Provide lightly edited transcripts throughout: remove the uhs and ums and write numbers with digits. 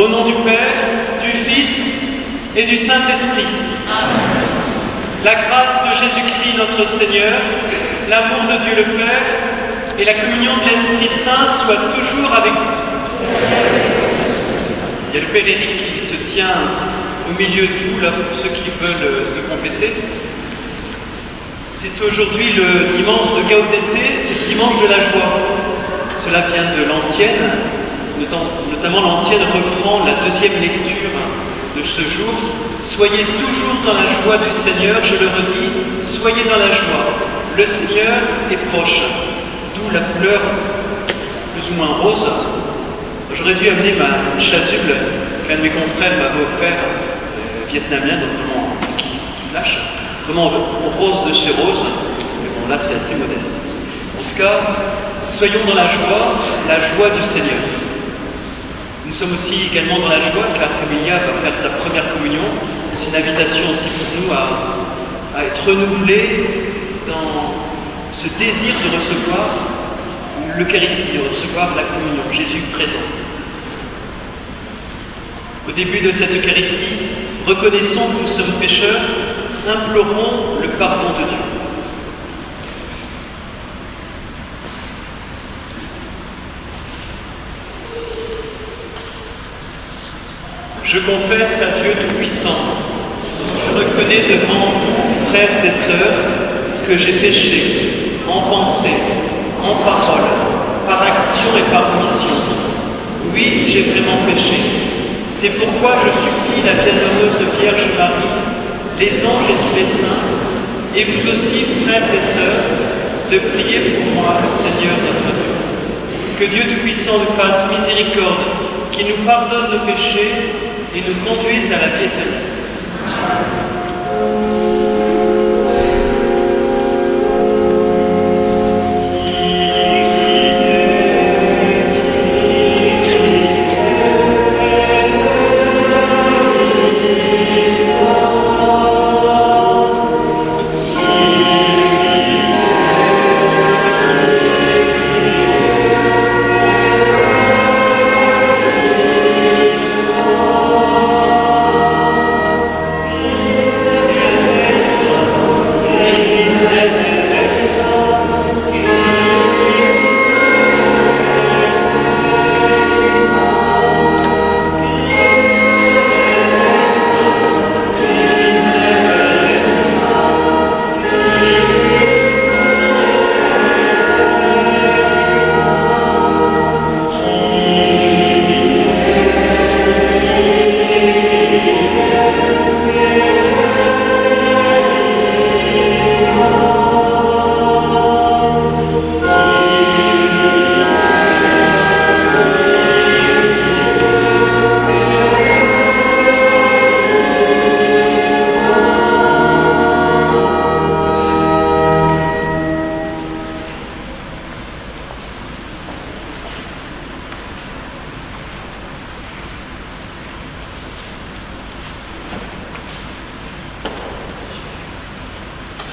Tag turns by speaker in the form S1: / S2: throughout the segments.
S1: Au nom du Père, du Fils et du Saint-Esprit. Amen. La grâce de Jésus-Christ notre Seigneur, l'amour de Dieu le Père et la communion de l'Esprit Saint soient toujours avec vous. Il y a le Père Éric qui se tient au milieu de vous, là, pour ceux qui veulent se confesser. C'est aujourd'hui le dimanche de Gaudete, c'est le dimanche de la joie. Cela vient de l'antienne, notamment l'antienne reprend la deuxième lecture de ce jour. Soyez toujours dans la joie du Seigneur, je le redis, soyez dans la joie. Le Seigneur est proche, d'où la couleur plus ou moins rose. J'aurais dû amener ma chasuble qu'un de mes confrères m'avait offert, vietnamien, donc vraiment flash, vraiment rose de chez Rose, mais bon là c'est assez modeste. En tout cas, soyons dans la joie du Seigneur. Nous sommes aussi également dans la joie car Camilla va faire sa première communion. C'est une invitation aussi pour nous à être renouvelés dans ce désir de recevoir l'Eucharistie, de recevoir la communion, Jésus présent. Au début de cette Eucharistie, reconnaissons que nous sommes pécheurs, implorons le pardon de Dieu. Je confesse à Dieu Tout-Puissant, je reconnais devant vous, frères et sœurs, que j'ai péché en pensée, en parole, par action et par omission. Oui, j'ai vraiment péché. C'est pourquoi je supplie la bienheureuse Vierge Marie, les anges et tous les saints, et vous aussi, frères et sœurs, de prier pour moi, le Seigneur notre Dieu. Que Dieu Tout-Puissant nous fasse miséricorde, qu'il nous pardonne nos péchés et nous conduise à la vie éternelle.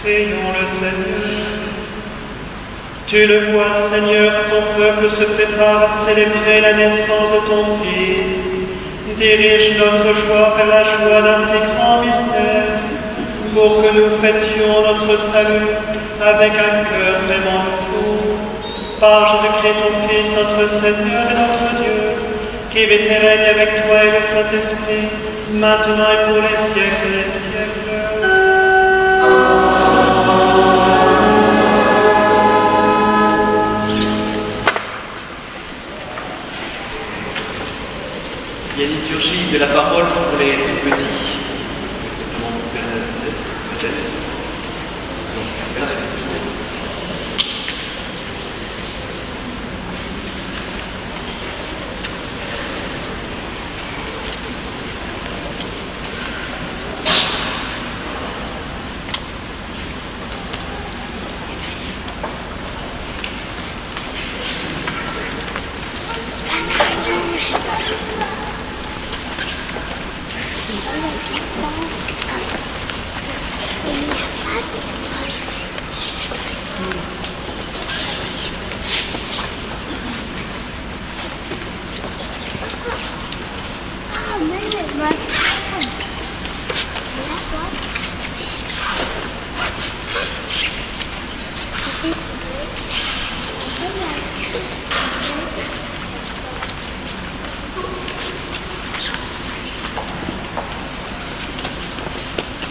S2: Prions le Seigneur. Tu le vois, Seigneur, ton peuple se prépare à célébrer la naissance de ton Fils. Dirige notre joie vers la joie d'un si grand mystère, pour que nous fêtions notre salut avec un cœur vraiment nouveau. Par Jésus-Christ, ton Fils, notre Seigneur et notre Dieu, qui vit et règne avec toi et le Saint-Esprit, maintenant et pour les siècles des siècles.
S1: Il y a une liturgie de la parole pour les tout petits.
S3: Thank you.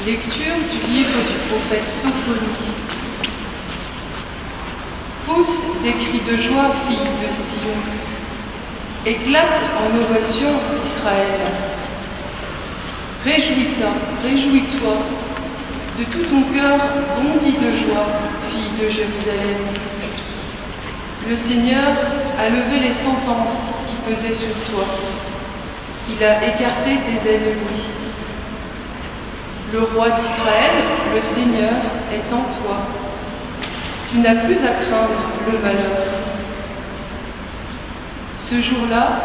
S3: Lecture du livre du prophète Sophonie. Pousse des cris de joie, fille de Sion. Éclate en ovation, Israël. Réjouis-toi, de tout ton cœur bondis de joie, fille de Jérusalem. Le Seigneur a levé les sentences qui pesaient sur toi. Il a écarté tes ennemis. Le roi d'Israël, le Seigneur, est en toi. Tu n'as plus à craindre le malheur. Ce jour-là,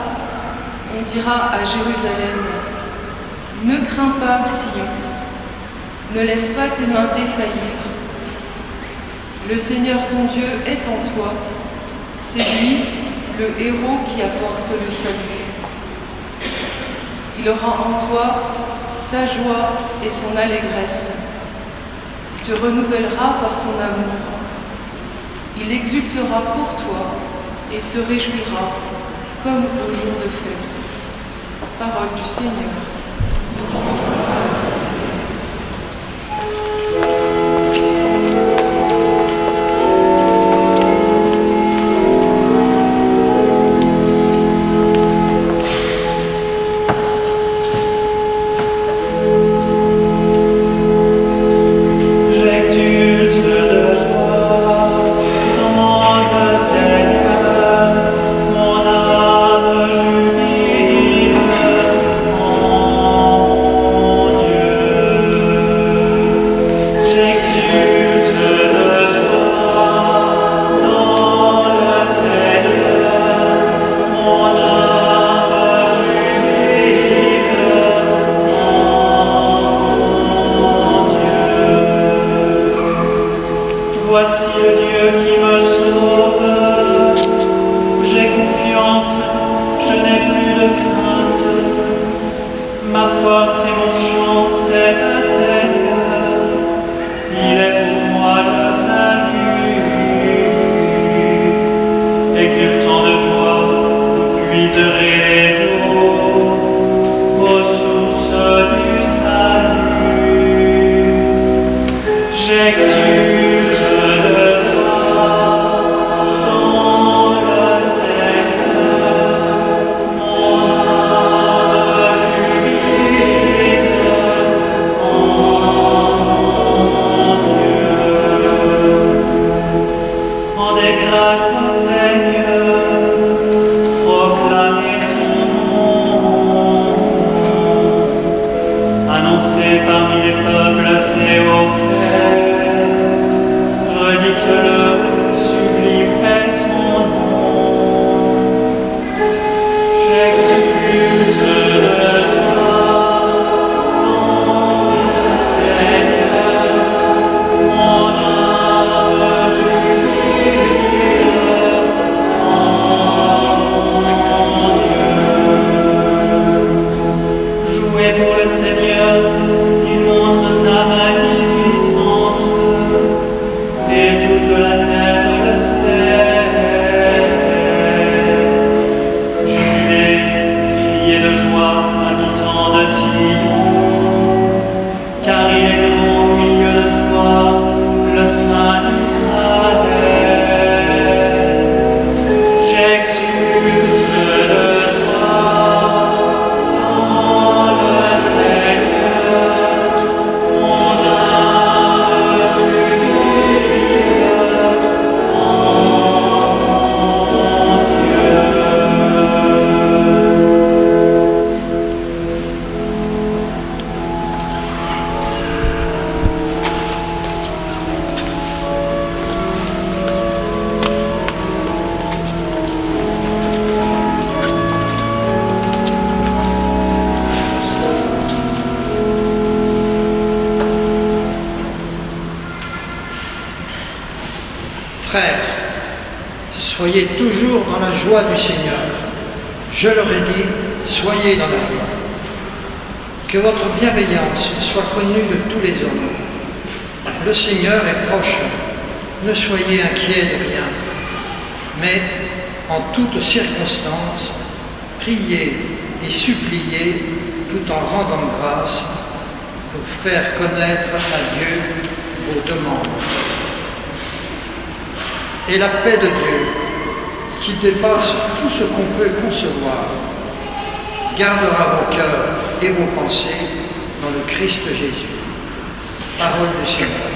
S3: on dira à Jérusalem, ne crains pas, Sion, ne laisse pas tes mains défaillir. Le Seigneur ton Dieu est en toi, c'est lui, le héros qui apporte le salut. Il aura en toi sa joie et son allégresse. Il te renouvellera par son amour. Il exultera pour toi et se réjouira comme au jour de fête. Parole du Seigneur.
S2: Voici le Dieu qui me sauve. J'ai confiance, je n'ai plus de crainte. Ma force et mon chant, c'est le Seigneur. Il est pour moi le salut. Exultant de joie, vous puiserez les eaux aux sources du salut. J'exulte. Parmi les peuples, c'est au fait. Redites-le, sublime est son nom. J'exulte de joie dans le Seigneur. Mon âme jubile en mon Dieu. Jouez pour le Seigneur. Sa magnificence et toute la terre le sait. Jubilez, criez de joie, habitants de Sion, car il est grand au milieu de toi, le Saint d'Israël. J'exulte de joie dans le Seigneur.
S4: Frères, soyez toujours dans la joie du Seigneur. Je leur ai dit, soyez dans la joie. Que votre bienveillance soit connue de tous les hommes. Le Seigneur est proche. Ne soyez inquiets de rien. Mais en toutes circonstances, priez et suppliez tout en rendant grâce pour faire connaître à Dieu vos demandes. Et la paix de Dieu, qui dépasse tout ce qu'on peut concevoir, gardera vos cœurs et vos pensées dans le Christ Jésus. Parole du Seigneur.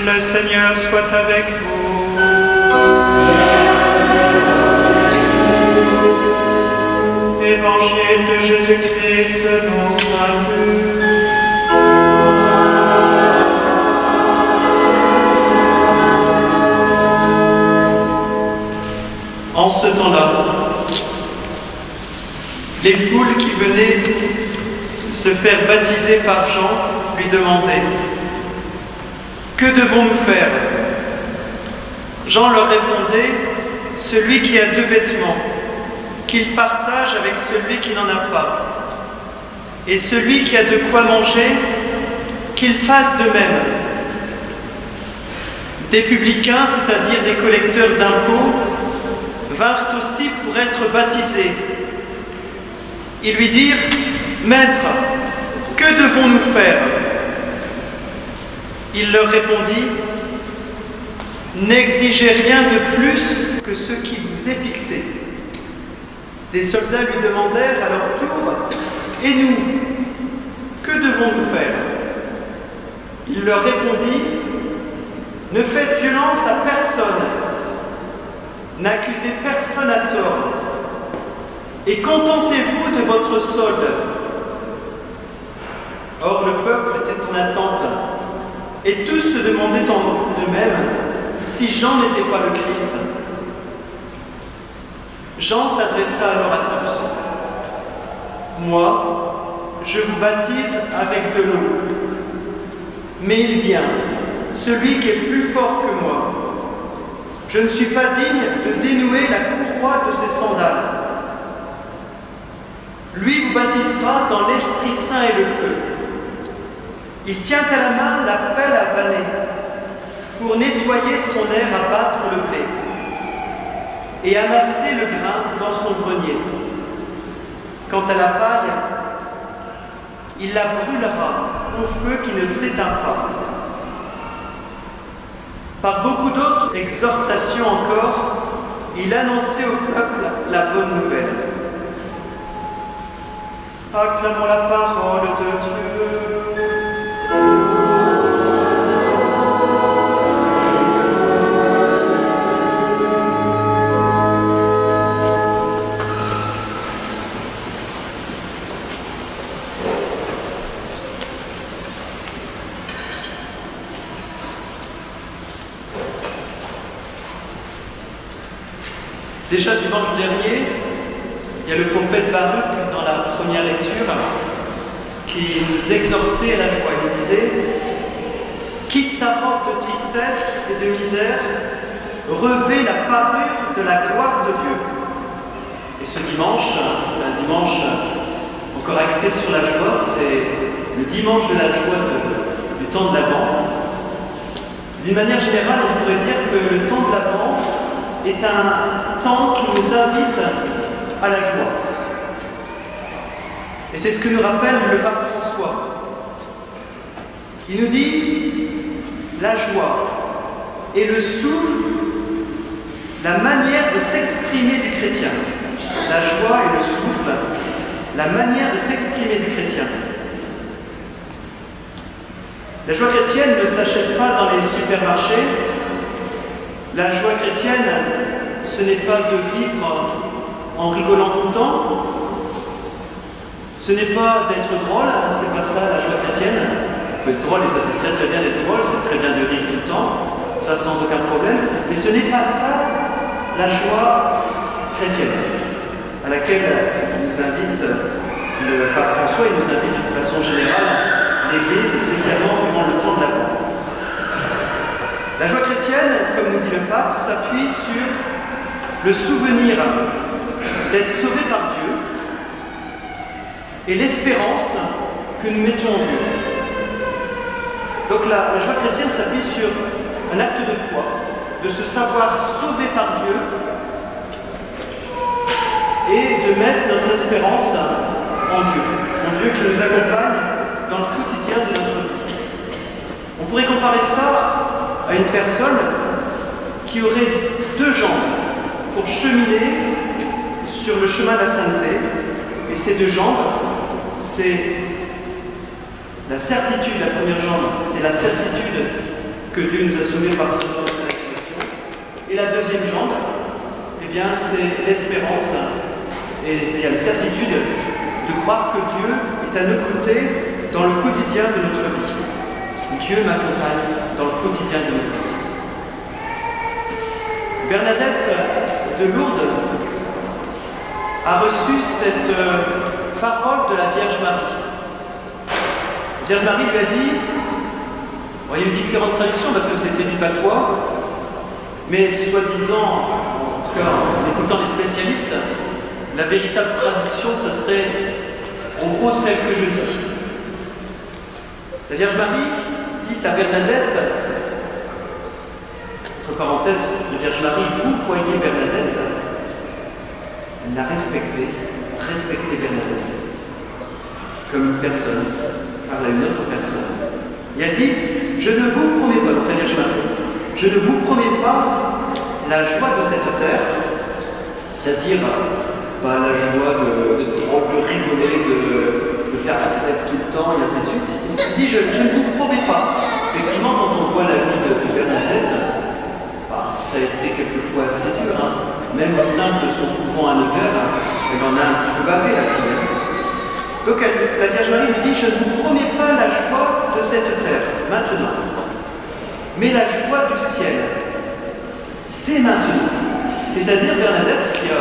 S2: Le Seigneur soit avec vous. Évangile de Jésus-Christ selon saint Luc.
S1: En ce temps-là, les foules qui venaient se faire baptiser par Jean lui demandaient: que devons-nous faire? Jean leur répondait: celui qui a 2 vêtements, qu'il partage avec celui qui n'en a pas. Et celui qui a de quoi manger, qu'il fasse de même. Des publicains, c'est-à-dire des collecteurs d'impôts, vinrent aussi pour être baptisés. Ils lui dirent: Maître, que devons-nous faire? Il leur répondit: n'exigez rien de plus que ce qui vous est fixé. Des soldats lui demandèrent à leur tour: et nous, que devons-nous faire? Il leur répondit: ne faites violence à personne, n'accusez personne à tort, et contentez-vous de votre solde. Or le peuple était en attente, et tous se demandaient en eux-mêmes si Jean n'était pas le Christ. Jean s'adressa alors à tous: moi, je vous baptise avec de l'eau, mais il vient, celui qui est plus fort que moi. Je ne suis pas digne de dénouer la courroie de ses sandales. Lui vous baptisera dans l'Esprit Saint et le feu. Il tient à la main la pelle à vanner pour nettoyer son aire à battre le blé et amasser le grain dans son grenier. Quant à la paille, il la brûlera au feu qui ne s'éteint pas. Par beaucoup d'autres exhortations encore, il annonçait au peuple la bonne nouvelle. Acclamons la parole de Dieu. Déjà dimanche dernier, il y a le prophète Baruch dans la première lecture qui nous exhortait à la joie. Il nous disait: quitte ta robe de tristesse et de misère, revêt la parure de la gloire de Dieu. Et ce dimanche, un dimanche encore axé sur la joie, c'est le dimanche de la joie du temps de l'Avent. D'une manière générale, on pourrait dire que le temps de l'Avent est un temps qui nous invite à la joie. Et c'est ce que nous rappelle le pape François. Il nous dit: la joie est le souffle, la manière de s'exprimer du chrétien.
S2: la joie et le souffle, la manière de s'exprimer du chrétien. La joie chrétienne ne s'achète pas dans les supermarchés. La joie chrétienne, ce n'est pas de vivre en rigolant tout le temps. Ce n'est pas d'être drôle, c'est pas ça la joie chrétienne. On peut être drôle et ça c'est très très bien d'être drôle, c'est très bien de rire tout le temps, ça sans aucun problème. Mais ce n'est pas ça la joie chrétienne, à laquelle nous invite le pape François, il nous invite de façon générale l'Église, spécialement durant le temps de l'Avent. La joie chrétienne, comme nous dit le pape, s'appuie sur le souvenir d'être sauvé par Dieu et l'espérance que nous mettons en Dieu. Donc la joie chrétienne s'appuie sur un acte de foi, de se savoir sauvé par Dieu et de mettre notre espérance en Dieu qui nous accompagne dans le quotidien de notre vie. On pourrait comparer ça à une personne qui aurait deux jambes pour cheminer sur le chemin de la sainteté, et ces deux jambes, c'est la certitude, la première jambe, c'est la certitude que Dieu nous a sauvés par sa mort et sa résurrection, et la deuxième jambe, eh bien, c'est l'espérance, et c'est la certitude de croire que Dieu est à nos côtés dans le quotidien de notre vie. Dieu m'accompagne dans le quotidien de notre vie. Bernadette de Lourdes a reçu cette parole de la Vierge Marie. La Vierge Marie lui a dit, bon, il y a eu différentes traductions parce que c'était du patois, mais soi-disant, en tout cas en écoutant les spécialistes, la véritable traduction, ça serait en gros celle que je dis. La Vierge Marie dit à Bernadette, entre parenthèses, la Vierge Marie, vous voyez Bernadette, elle l'a respectée Bernadette, comme une personne, parle à une autre personne. Et elle dit, je ne vous promets pas, donc la Vierge Marie, je ne vous promets pas la joie de cette terre, c'est-à-dire la joie de rigoler, de faire la fête tout le temps, et ainsi de suite. Il dit, je ne vous promets pas. Effectivement, quand on voit la vie de Bernadette, ça a été quelquefois assez dur. Même au sein de son couvent à Nevers, elle en a un petit peu bavé, la fille. Donc la Vierge Marie lui dit, je ne vous promets pas la joie de cette terre, maintenant, mais la joie du ciel, dès maintenant. C'est-à-dire Bernadette qui a...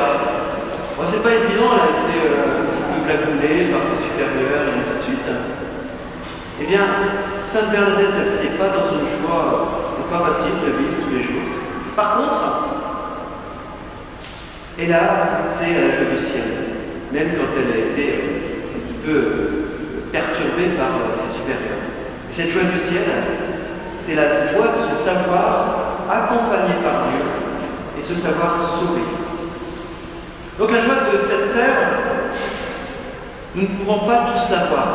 S2: Bon, c'est pas évident, elle a été un petit peu blagounée par ses supérieurs et ainsi de suite. Eh bien, Sainte Bernadette n'était pas dans une joie, c'était pas facile de vivre tous les jours. Par contre, elle a goûté à la joie du ciel, même quand elle a été un petit peu perturbée par ses supérieurs. Et cette joie du ciel, c'est la joie de se savoir accompagné par Dieu et de se savoir sauvé. Donc la joie de cette terre, nous ne pouvons pas tous l'avoir.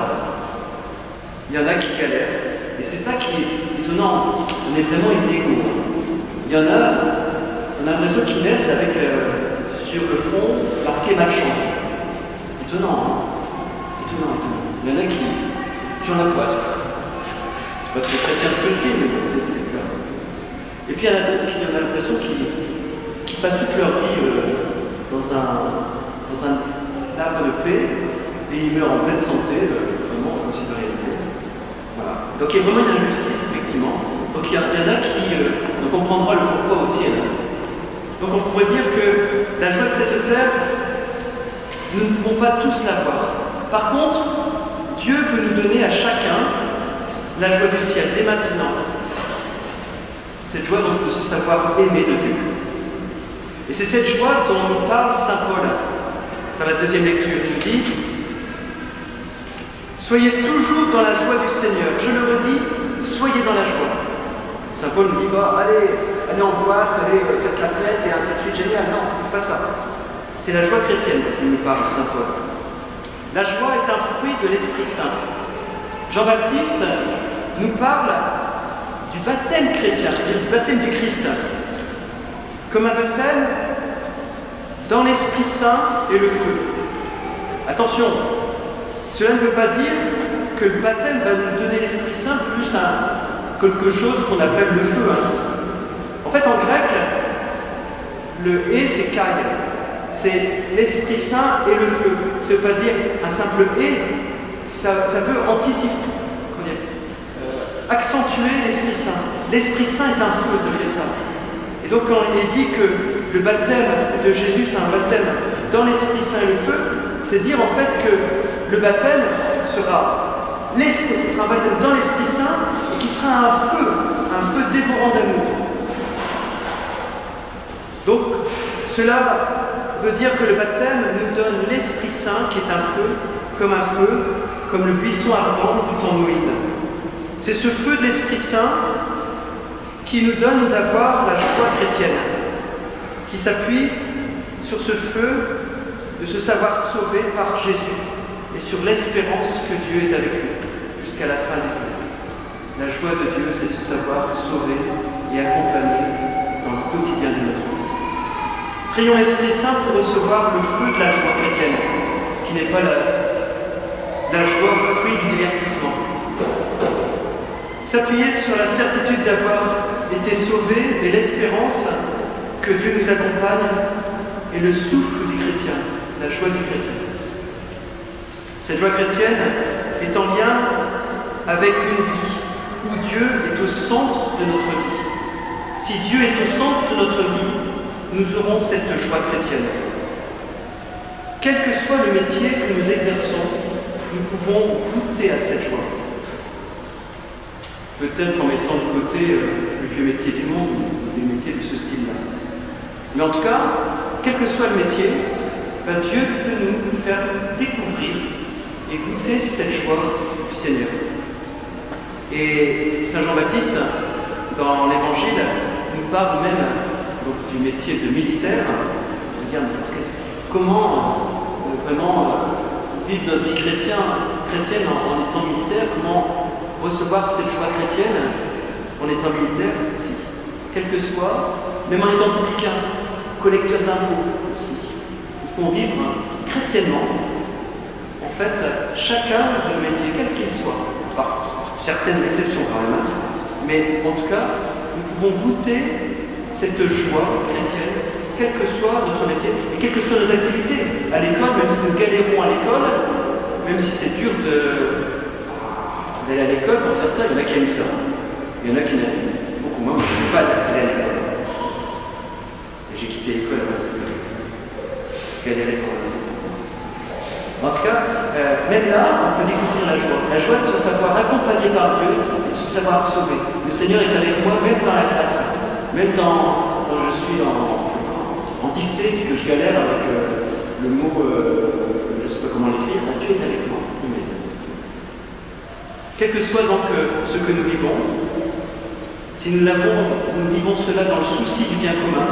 S2: Il y en a qui galèrent, et c'est ça qui est étonnant. On est vraiment inégaux. Il y en a, on a l'impression qu'ils naissent avec sur le front marqué malchance. Étonnant. Il y en a qui ont la poisse. C'est pas très chrétien ce que je dis, mais c'est le cas. Et puis il y en a d'autres qui ont l'impression qu'ils passent toute leur vie dans un arbre de paix et ils meurent en pleine santé, vraiment comme si de rien n'était. Voilà. Donc il y a vraiment une injustice, effectivement. Donc il y en a qui... donc on prendra le pourquoi au ciel. Donc on pourrait dire que la joie de cette terre, nous ne pouvons pas tous l'avoir. Par contre, Dieu veut nous donner à chacun la joie du ciel, dès maintenant. Cette joie de se savoir aimer de Dieu. Et c'est cette joie dont nous parle Saint Paul dans la deuxième lecture. Il nous dit, soyez toujours dans la joie du Seigneur. Je le redis, soyez dans la joie. Saint Paul ne dit pas, allez en boîte, allez, faites la fête et ainsi de suite, génial. Non, c'est pas ça. C'est la joie chrétienne qu'il nous parle, Saint Paul. La joie est un fruit de l'Esprit Saint. Jean-Baptiste nous parle du baptême chrétien, c'est-à-dire du baptême du Christ, comme un baptême dans l'Esprit Saint et le feu. Attention, cela ne veut pas dire que le baptême va nous donner l'Esprit Saint plus quelque chose qu'on appelle le feu. En fait, en grec, le « et » c'est « kai ». C'est l'Esprit Saint et le feu. Ça ne veut pas dire un simple « et », ça veut anticiper, accentuer l'Esprit Saint. L'Esprit Saint est un feu, ça veut dire ça. Et donc quand il est dit que le baptême de Jésus, c'est un baptême dans l'Esprit Saint et le feu, c'est dire en fait que le baptême sera l'Esprit, ce sera un baptême dans l'Esprit Saint et qui sera un feu dévorant d'amour. Donc cela veut dire que le baptême nous donne l'Esprit Saint qui est un feu, comme le buisson ardent du temps de Moïse. C'est ce feu de l'Esprit Saint qui nous donne d'avoir la joie chrétienne, qui s'appuie sur ce feu de se savoir sauvé par Jésus et sur l'espérance que Dieu est avec nous jusqu'à la fin des temps. La joie de Dieu, c'est se savoir sauvé et accompagné dans le quotidien de notre vie. Prions l'Esprit Saint pour recevoir le feu de la joie chrétienne, qui n'est pas la joie fruit du divertissement. S'appuyer sur la certitude d'avoir été sauvé et l'espérance que Dieu nous accompagne est le souffle du chrétien, la joie du chrétien. Cette joie chrétienne est en lien avec une vie où Dieu est au centre de notre vie. Si Dieu est au centre de notre vie, nous aurons cette joie chrétienne. Quel que soit le métier que nous exerçons, nous pouvons goûter à cette joie. Peut-être en mettant de côté le vieux métier du monde ou des métiers de ce style-là. Mais en tout cas, quel que soit le métier, Dieu peut nous faire découvrir et goûter cette joie du Seigneur. Et Saint Jean-Baptiste, dans l'Évangile, nous parle même donc, du métier de militaire, c'est-à-dire comment vraiment vivre notre vie chrétienne en étant militaire, comment recevoir cette joie chrétienne en étant militaire, si. Quel que soit, même en étant publicain, collecteur d'impôts, si. Il faut vivre chrétiennement, en fait, chacun de nos métiers, quel qu'il soit, par certaines exceptions quand même, mais en tout cas, nous pouvons goûter cette joie chrétienne, quel que soit notre métier, et quelles que soient nos activités. À l'école, même si nous galérons à l'école, même si c'est dur d'aller à l'école, pour certains, il y en a qui aiment ça. Il y en a qui n'aiment beaucoup moins. Moi, je n'aime pas aller à l'école. Et j'ai quitté l'école à 27 ans. Galéré pendant 27 ans. En tout cas, même là, on peut découvrir la joie. La joie de se savoir accompagné par Dieu et de se savoir sauvé. Le Seigneur est avec moi, même dans la classe. Même quand je suis en dictée et que je galère avec le mot, je ne sais pas comment l'écrire, Dieu est avec moi. Quel que soit donc ce que nous vivons, si nous vivons cela dans le souci du bien commun,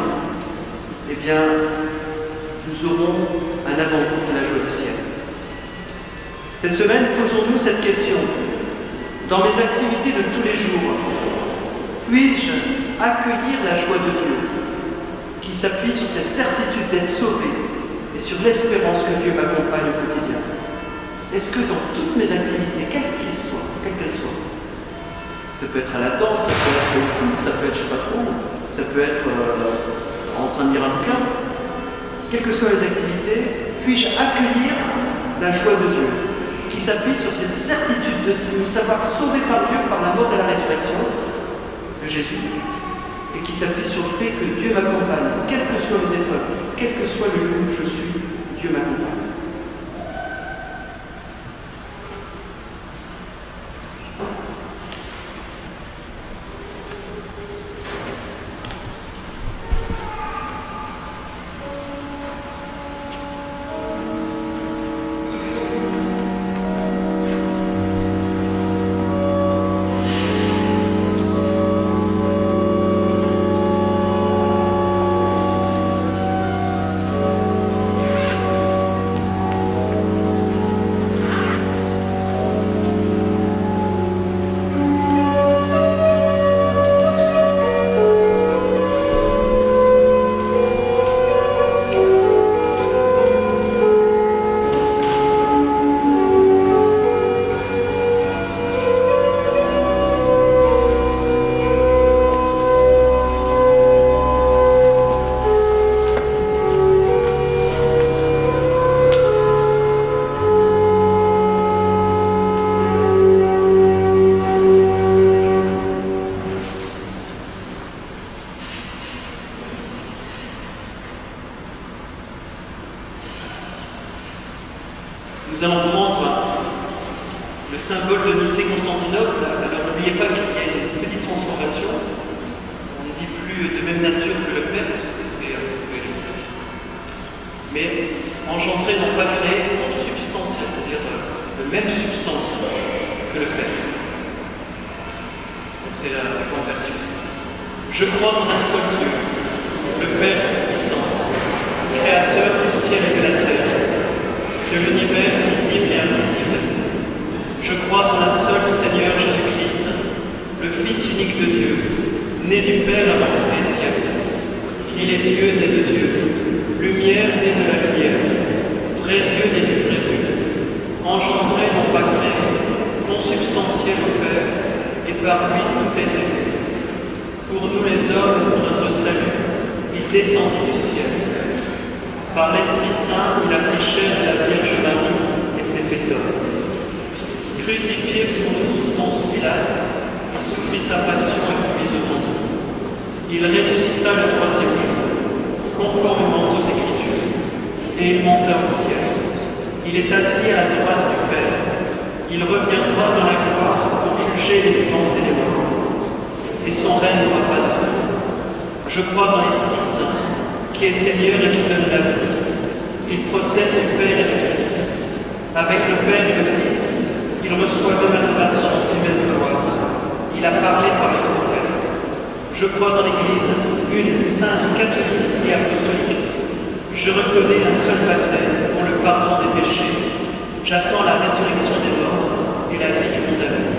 S2: eh bien, nous aurons un avant-goût de la joie du ciel. Cette semaine, posons-nous cette question. Dans mes activités de tous les jours, puis-je accueillir la joie de Dieu, qui s'appuie sur cette certitude d'être sauvé et sur l'espérance que Dieu m'accompagne au quotidien? Est-ce que dans toutes mes activités, quelles qu'elles soient, ça peut être à la danse, ça peut être au foot, ça peut être, je ne sais pas trop, ça peut être en train de lire un bouquin, quelles que soient les activités, puis-je accueillir la joie de Dieu, qui s'appuie sur cette certitude de nous savoir sauvés par Dieu par la mort et la résurrection de Jésus, et qui s'appuie sur le fait que Dieu m'accompagne, quelles que soient les épreuves, quel que soit le lieu où je suis, Dieu m'accompagne.
S1: Nous allons prendre le symbole de Nicée-Constantinople. Alors n'oubliez pas qu'il y a une petite transformation. On ne dit plus de même nature que le Père, parce que c'était un peu électrique. Mais engendré, non pas créé, consubstantiel, c'est-à-dire de même substance que le Père. Donc c'est la conversion. Je crois en un seul Dieu, le Père puissant, créateur du ciel et de la terre, de l'univers visible et invisible. Je crois en un seul Seigneur Jésus-Christ, le Fils unique de Dieu, né du Père avant tous les siècles. Il est Dieu né de Dieu, lumière née de la lumière, vrai Dieu né du vrai Dieu, engendré non pas créé, consubstantiel au Père, et par lui tout est né. Pour nous les hommes, pour notre salut, il descendit du ciel. Par l'Esprit Saint, il a pris chair de la Vierge Marie et s'est fait homme. Crucifié pour nous sous Ponce Pilate, il souffrit sa passion et fut mis au tombeau. Il ressuscita le troisième jour, conformément aux Écritures, et il monta au ciel. Il est assis à la droite du Père. Il reviendra dans la gloire pour juger les vivants et les morts. Et son règne n'aura pas de fin. Je crois en l'Esprit Saint, qui est Seigneur et qui donne la vie. Il procède du Père et du Fils. Avec le Père et le Fils, il reçoit de l'adoration et même gloire. Il a parlé par les prophètes. Je crois en l'Église, une, sainte, catholique et apostolique. Je reconnais un seul baptême pour le pardon des péchés. J'attends la résurrection des morts et la vie du monde à venir.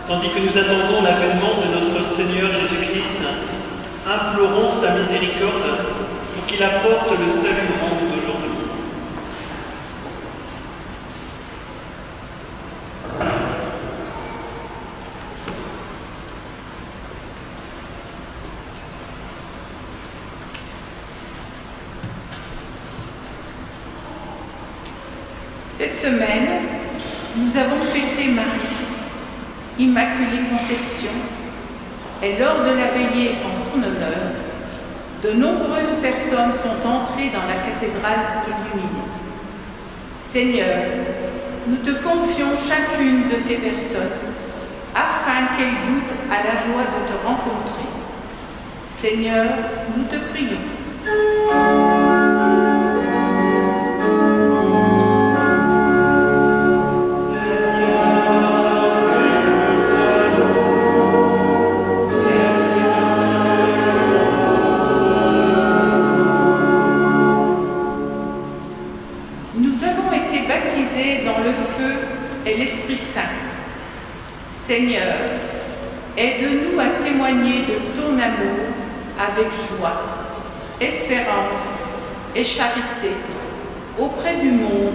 S1: Tandis que nous attendons l'avènement de notre Seigneur Jésus-Christ, implorons sa miséricorde pour qu'il apporte le salut au monde d'aujourd'hui.
S5: Cette semaine, nous avons fêté Marie, Immaculée Conception, et lors de la veillée en son honneur, de nombreuses personnes sont entrées dans la cathédrale illuminée. Seigneur, nous te confions chacune de ces personnes afin qu'elles goûtent à la joie de te rencontrer. Seigneur, nous te prions. Seigneur, aide-nous à témoigner de ton amour avec joie, espérance et charité auprès du monde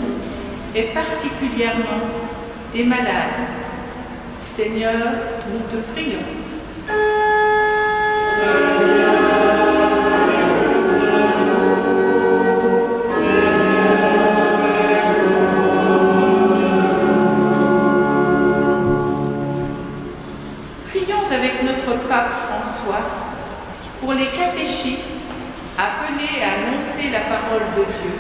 S5: et particulièrement des malades. Seigneur, nous te prions. Pape François, pour les catéchistes appelés à annoncer la parole de Dieu,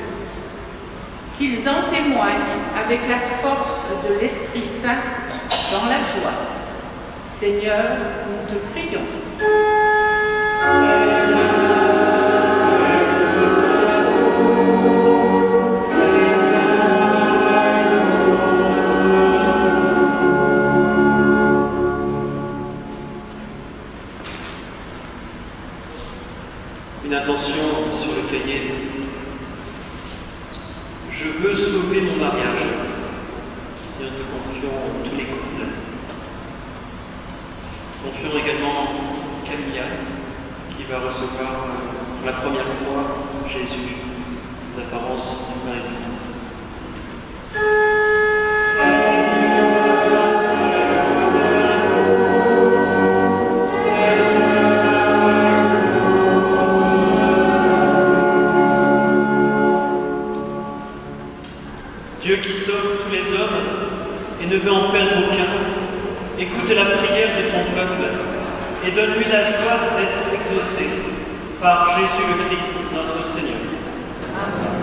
S5: qu'ils en témoignent avec la force de l'Esprit Saint dans la joie. Seigneur, nous te prions.
S1: Une intention sur le cahier. Je veux sauver mon mariage. C'est nous te confions tous les couples. Confions également Camilla, qui va recevoir pour la première fois Jésus, aux apparences du Père et du Fils. Dieu qui sauve tous les hommes et ne veut en perdre aucun, écoute la prière de ton peuple et donne-lui la joie d'être exaucé par Jésus le Christ, notre Seigneur.
S3: Amen.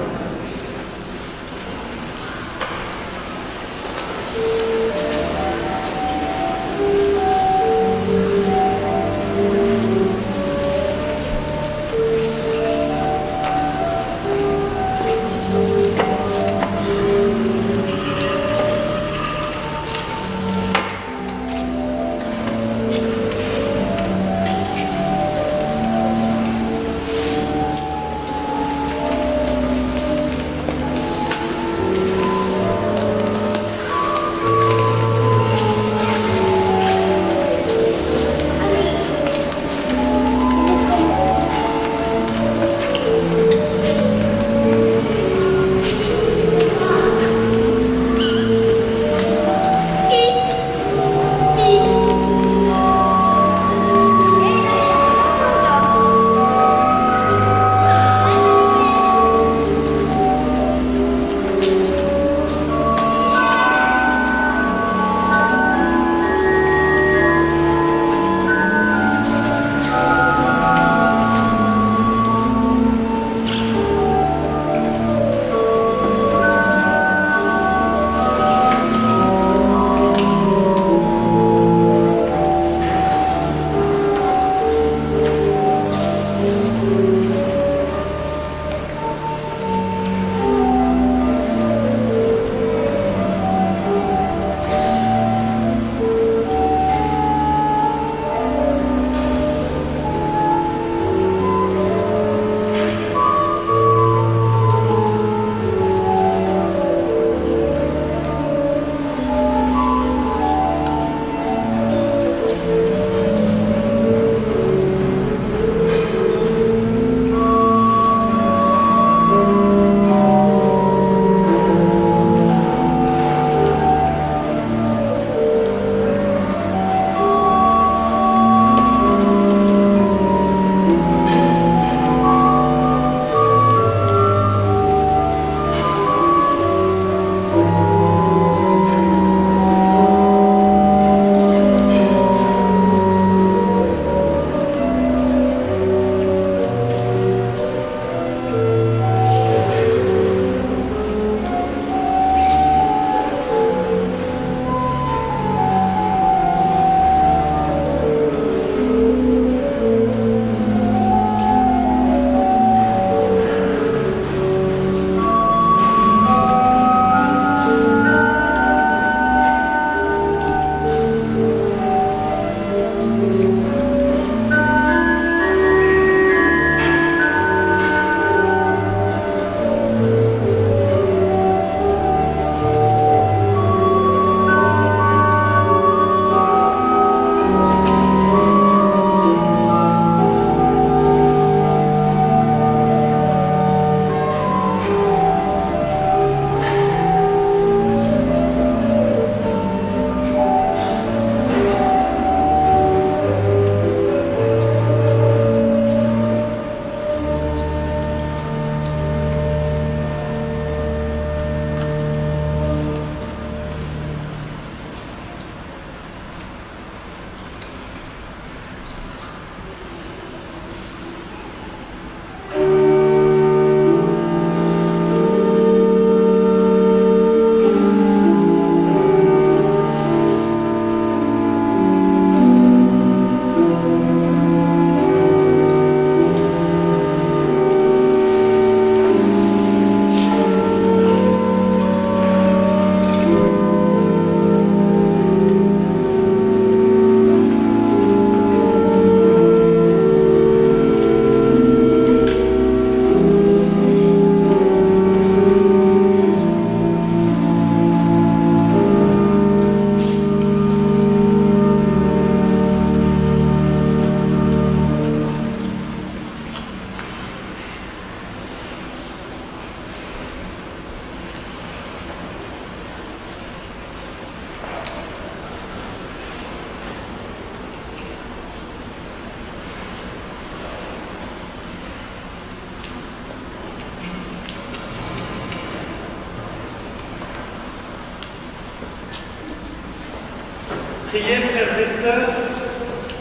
S2: Priez, frères et sœurs,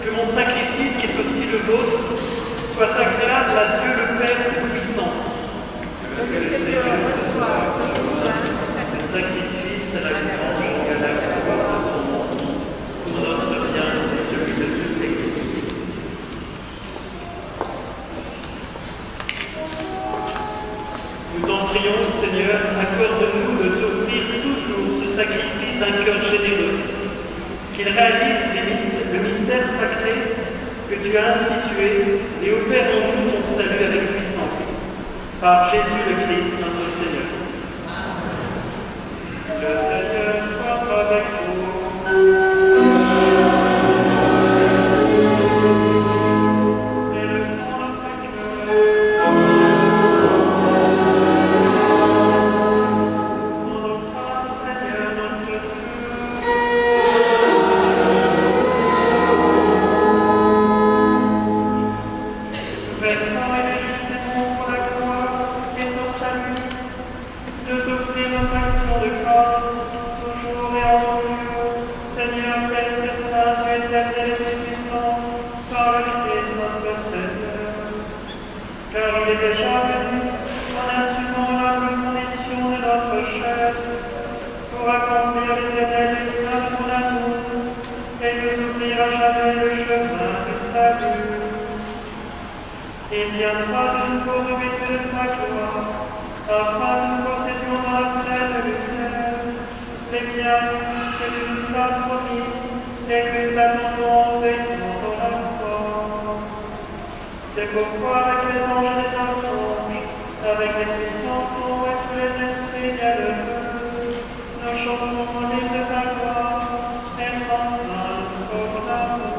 S2: que mon sacrifice, qui est aussi le vôtre, soit agréable à Dieu le Père Tout-Puissant. Le sacrifice à la louange et à la gloire de son nom, pour notre bien et celui de toute l'Église. Nous t'en prions, Seigneur, accorde-nous de t'offrir toujours ce sacrifice d'un cœur généreux, qu'il réalise le mystère sacré que tu as institué et opère en nous ton salut avec puissance. Par Jésus le Christ, notre Seigneur. Le Seigneur soit avec vous. Et le grand notre cœur. Rendons grâce au Seigneur notre Dieu. Vraiment et légitimement pour la gloire et ton salut, de t'offrir notre action de grâce, toujours et en tout lieu, Seigneur, Père très saint, Dieu éternel et tout-puissant, par le Christ notre Seigneur. Car il est déjà venu en assumant l'humble condition de notre chair, pour accomplir l'éternel dessein de ton amour, et nous ouvrir à jamais le chemin du salut. Il viendra de nouveau revêtu de sa gloire, afin que nous possédions dans la pleine lumière les biens que tu nous as promis et que nous attendons en veillant dans la foi. C'est pourquoi avec les anges et les archanges, avec les puissances dont et tous les esprits bienheureux, nous chantons l'hymne de ta gloire et sans fin ton amour.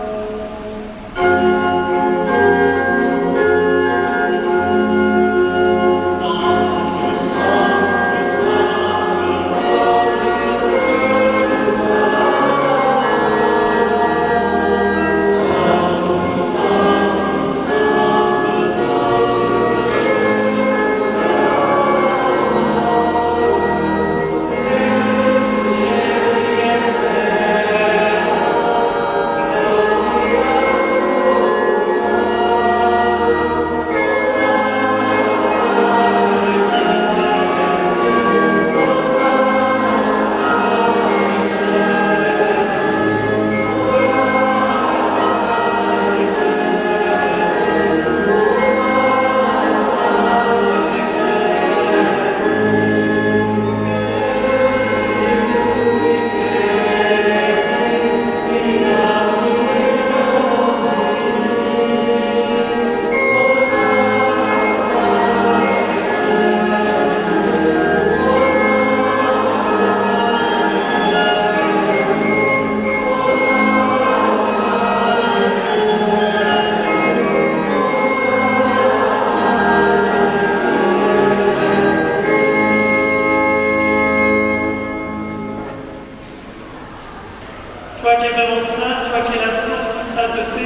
S2: Toi qui es vraiment saint, toi qui es la source de sainteté,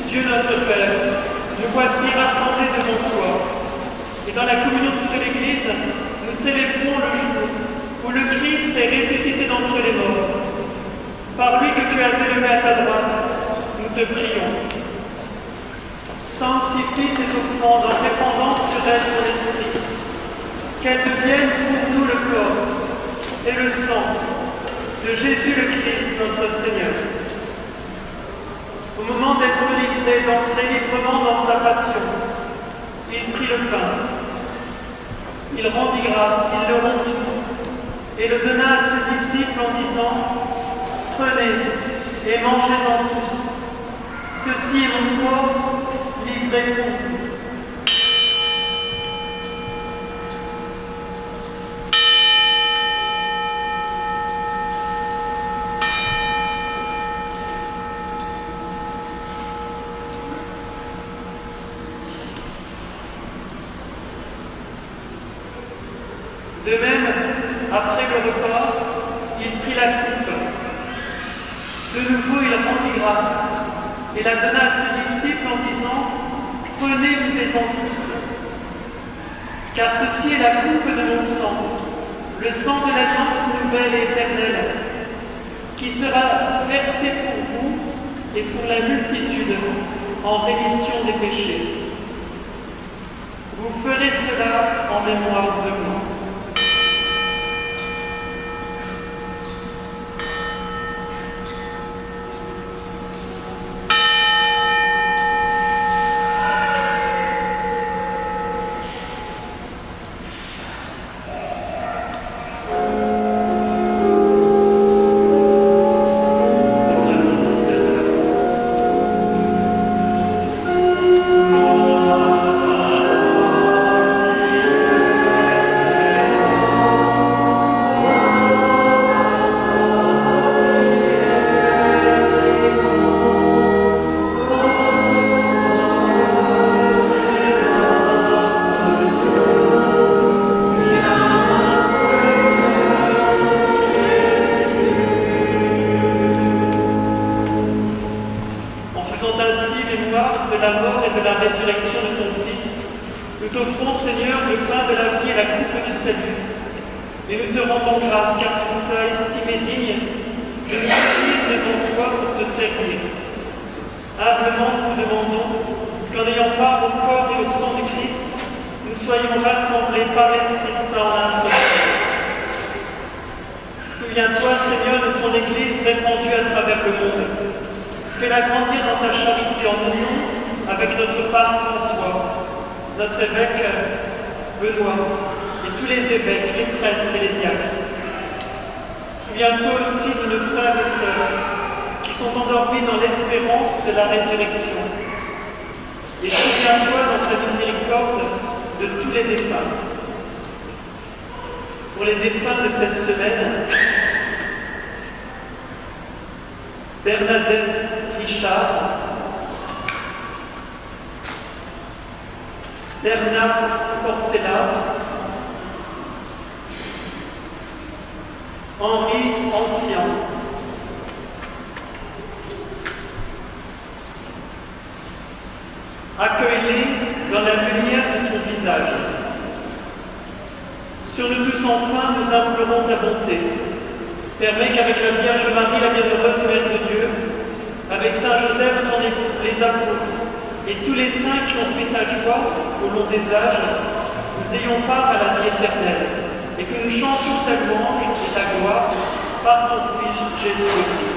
S2: Dieu notre Père, nous voici rassemblés devant toi. Et dans la communion de l'Église, nous célébrons le jour où le Christ est ressuscité d'entre les morts. Par lui que tu as élevé à ta droite, nous te prions. Sanctifie ces offrandes en répandant sur elles ton esprit, qu'elles deviennent pour nous le corps et le sang de Jésus le Christ, notre Seigneur. Au moment d'être livré, d'entrer librement dans sa passion, il prit le pain, il rendit grâce, il le rompit et le donna à ses disciples en disant : « Prenez et mangez-en tous. Ceci est mon corps livré pour vous. » De même, après le repas, il prit la coupe. De nouveau, il rendit grâce et la donna à ses disciples en disant : « Prenez, buvez-en tous, car ceci est la coupe de mon sang, le sang de l'alliance nouvelle et éternelle, qui sera versé pour vous et pour la multitude en rémission des péchés. Vous ferez cela en mémoire de moi.
S1: Souviens-toi, Seigneur, de ton Église répandue à travers le monde. Fais-la grandir dans ta charité en union avec notre pape François, notre évêque Benoît et tous les évêques, les prêtres et les diacres. Souviens-toi aussi de nos frères et sœurs qui sont endormis dans l'espérance de la résurrection. Et souviens-toi dans ta miséricorde de tous les défunts. Pour les défunts de cette semaine, Bernadette Richard, Bernard Portela, Henri Ancien, accueille-les dans la lumière de ton visage. Sur nous tous enfin, nous implorons ta bonté. Permets qu'avec la Vierge Marie, la bienheureuse Mère de Dieu, avec Saint Joseph, son époux, les apôtres, et tous les saints qui ont fait ta joie au long des âges, nous ayons part à la vie éternelle, et que nous chantions ta louange et ta gloire par ton Fils Jésus le Christ.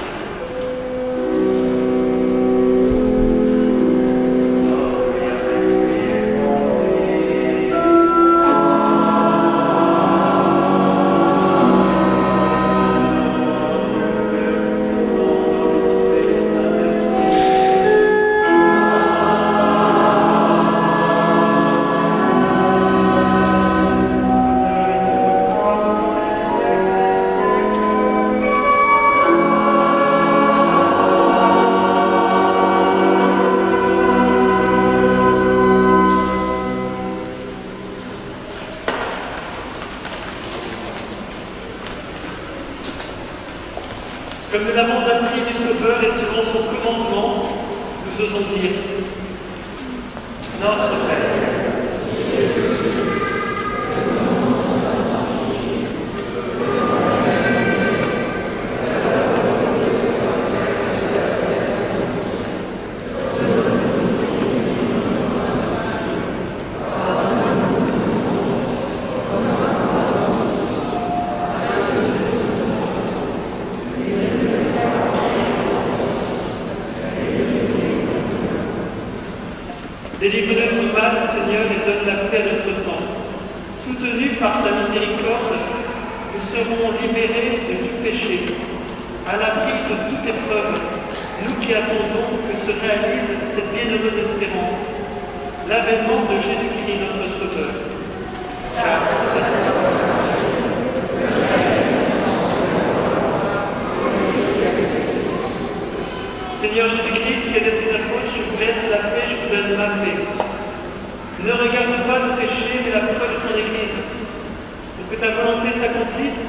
S1: Comme nous l'avons appris du Sauveur et selon son commandement, nous osons dire Notre Père. Délivre-nous du mal, Seigneur, et donne la paix à notre temps. Soutenus par ta miséricorde, nous serons libérés de tout péché, à l'abri de toute épreuve, nous qui attendons que se réalise cette bienheureuse espérance, l'avènement de Jésus-Christ, notre Sauveur. Car Seigneur Jésus-Christ, qui est tes apôtres, je vous laisse la paix, je vous donne ma paix. Ne regarde pas nos péchés, mais la foi de ton Église. Pour que ta volonté s'accomplisse,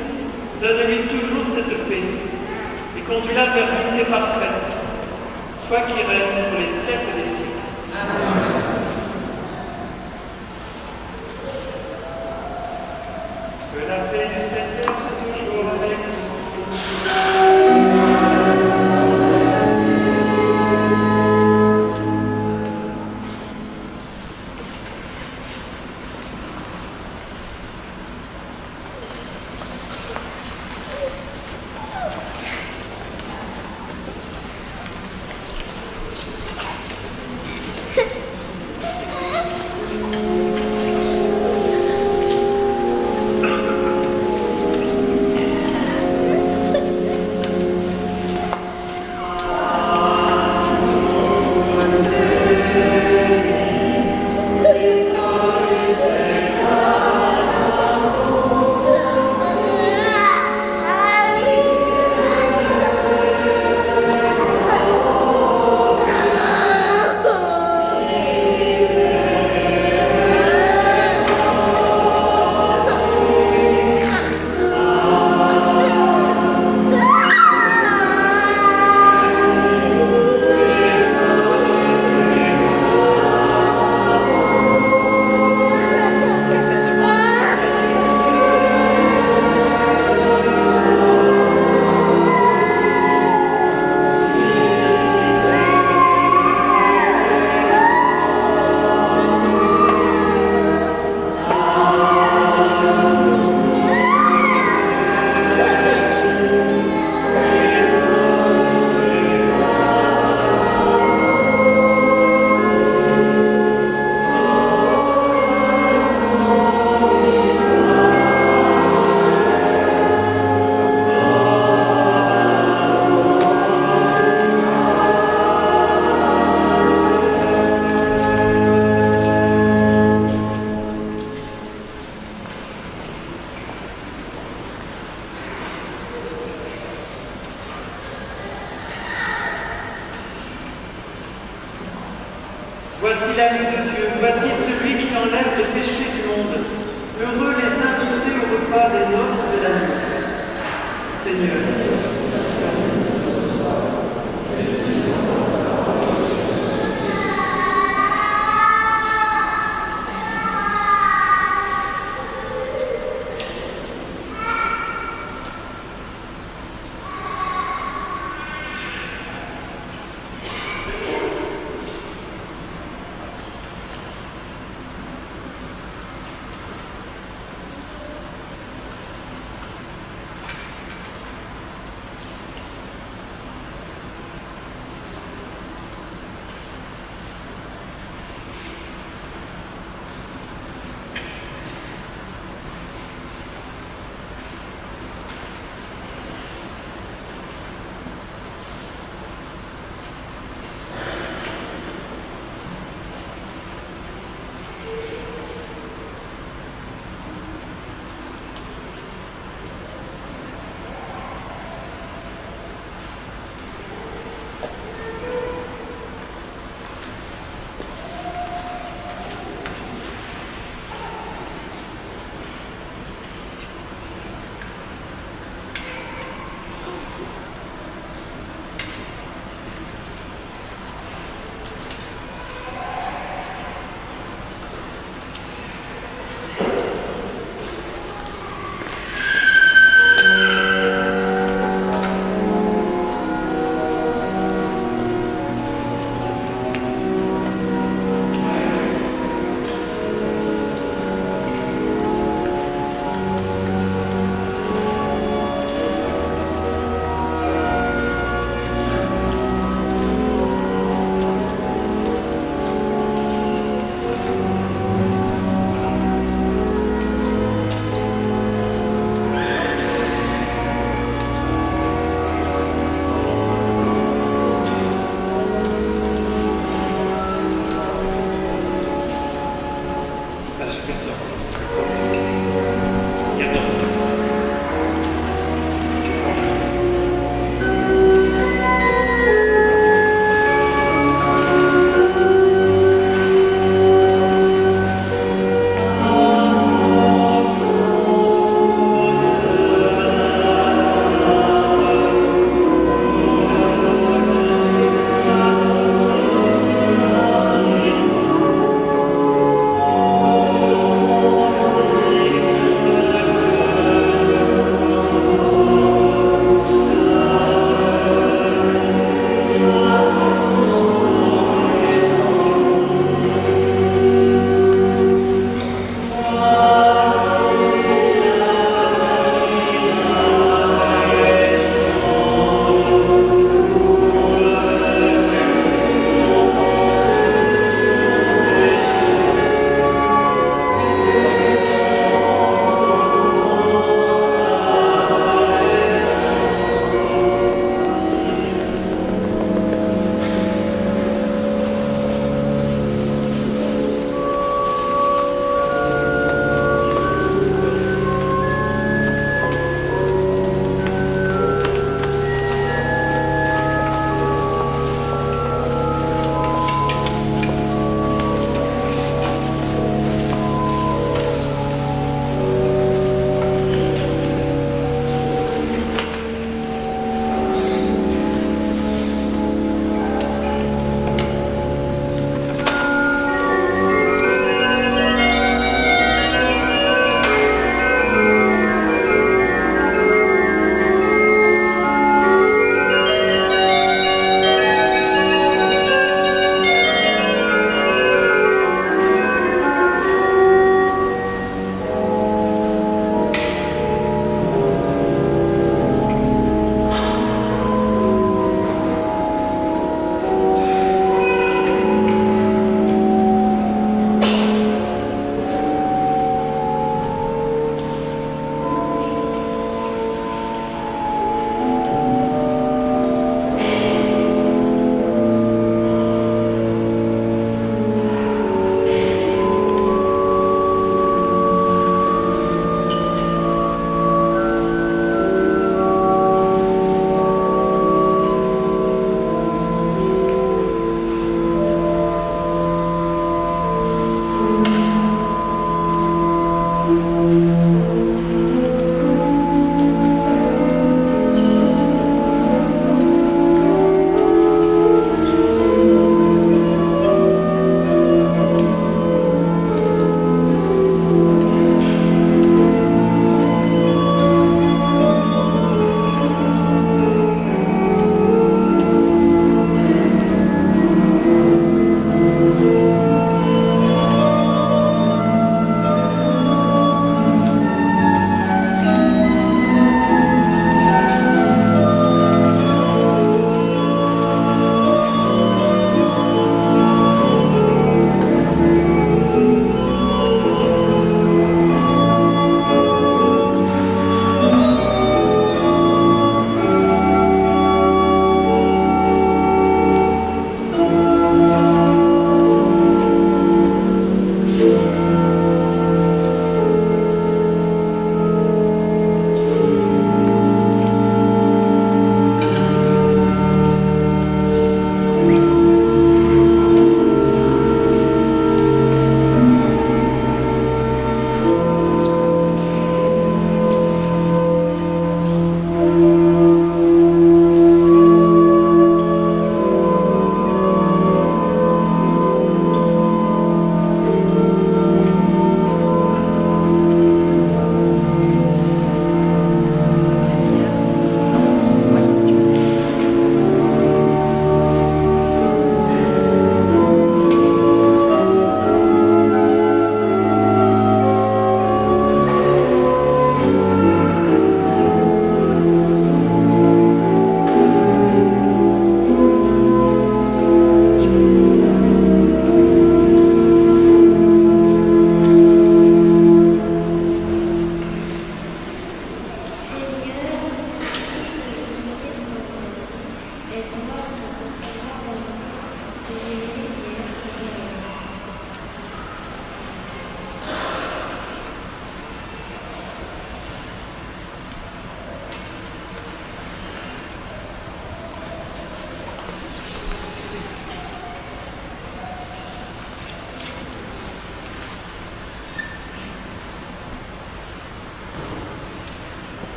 S1: donne-lui toujours cette paix et conduis-la vers l'unité parfaite, toi qui règnes pour les siècles des siècles. Amen. Que la paix du Seigneur soit toujours avec vous. l'agneau de Dieu, voici celui qui enlève les péchés du monde. Heureux les invités au repas des noces de l'agneau. Seigneur.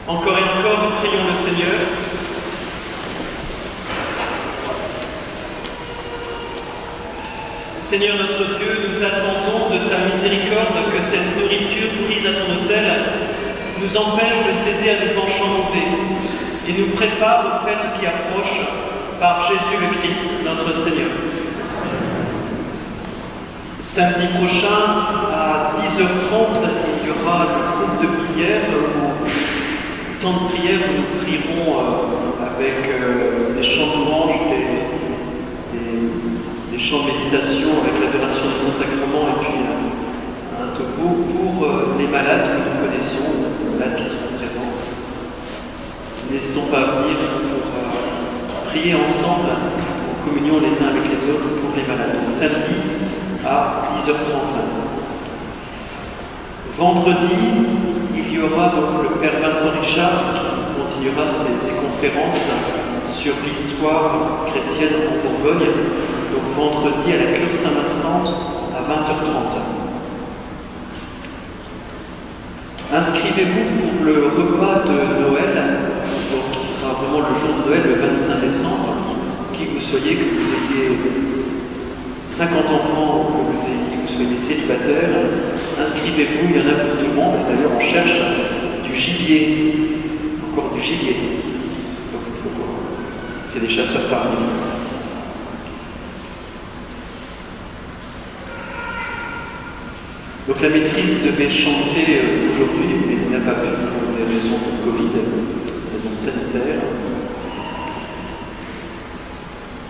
S1: Encore et encore, prions le Seigneur. Seigneur notre Dieu, nous attendons de ta miséricorde que cette nourriture prise à ton autel nous empêche de céder à nos penchants mauvais et nous prépare aux fêtes qui approchent par Jésus le Christ, notre Seigneur. Samedi prochain, à 10h30, il y aura le groupe de prière, le temps de prière où nous prierons avec des chants de louange, des chants de méditation avec l'adoration du Saint-Sacrement et puis un topo pour les malades que nous connaissons, les malades qui seront présents. N'hésitons pas à venir pour prier ensemble en communion les uns avec les autres pour les malades. Donc, samedi à 10h30. Vendredi, il y aura donc le Père Vincent Richard qui continuera ses conférences sur l'histoire chrétienne en Bourgogne. Donc vendredi à la Cure Saint-Vincent à 20h30. Inscrivez-vous pour le repas de Noël, donc qui sera vraiment le jour de Noël, le 25 décembre. Qui que vous soyez, que vous ayez 50 enfants ou que vous soyez célibataire, inscrivez-vous, il y en a pour tout le monde. D'ailleurs, on cherche du gibier, encore du gibier. Donc, c'est des chasseurs parmi vous. Donc la maîtrise devait chanter aujourd'hui, mais n'a pas pu pour des raisons de Covid, des raisons sanitaires.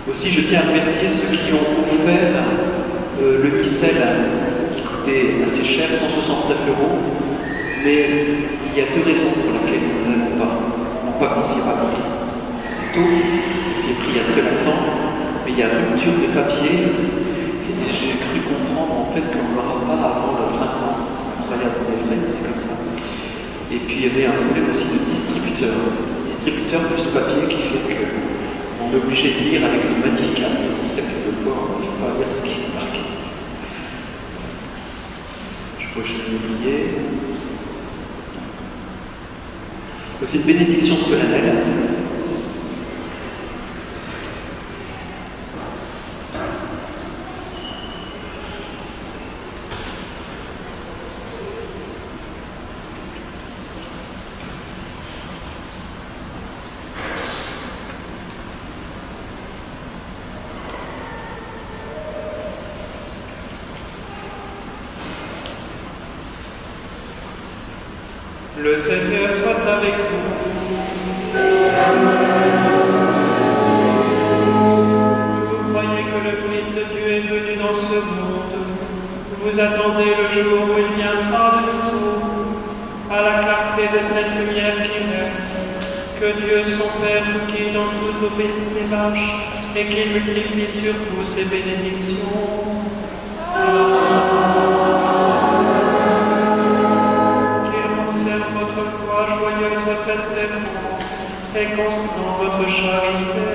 S1: Aussi, je tiens à remercier ceux qui ont offert le missel qui coûtait assez cher, 169 €. Mais il y a deux raisons pour lesquelles nous n'avons pas. Non pas qu'on s'y est pas pris assez tôt, on s'y est pris il y a très longtemps, mais il y a rupture de papier. Et j'ai cru comprendre en fait qu'on ne l'aura pas avant le printemps. Incroyable, on est vrai, c'est comme ça. Et puis il y avait un problème aussi de distributeur. Distributeur plus papier qui fait qu'on est obligé de lire avec le Magnificat. C'est pour ça que quelquefois on n'arrive pas à lire ce qui est marqué. Je crois que je l'ai oublié. Donc c'est une bénédiction solennelle.
S2: Le Seigneur soit avec vous. Vous croyez que le Fils de Dieu est venu dans ce monde. Vous attendez le jour où il viendra de nouveau, à la clarté de cette lumière qui règne. Que Dieu, son Père, vous guide dans toutes vos démarches et qu'il multiplie sur vous ses bénédictions. Joyeuse votre espérance et constant votre charité.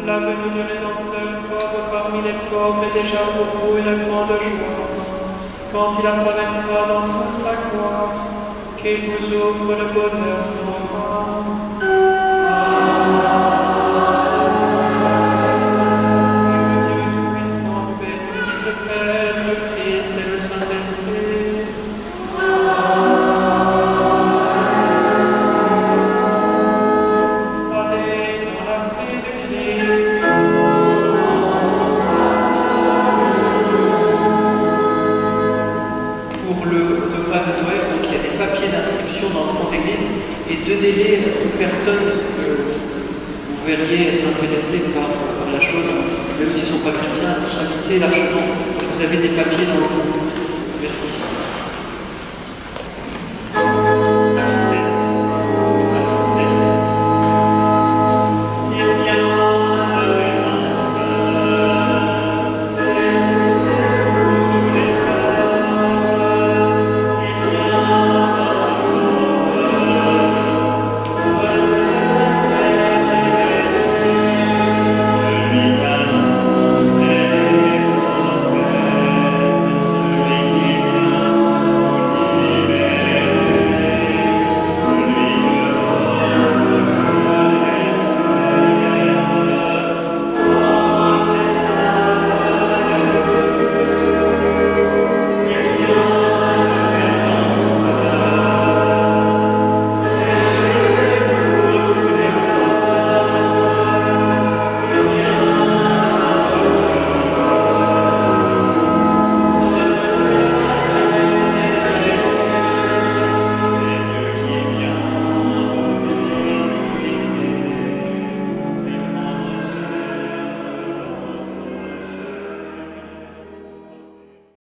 S2: La venue du Rédempteur, pauvre parmi les pauvres, est déjà pour vous une grande joie. Quand il apparaîtra dans toute sa gloire, qu'il vous ouvre le bonheur sans fin.
S1: Donnez-les aux personnes que vous verriez être intéressées par la chose, même s'ils ne sont pas chrétiens, invitez largement. Vous avez des papiers dans le fond. Merci.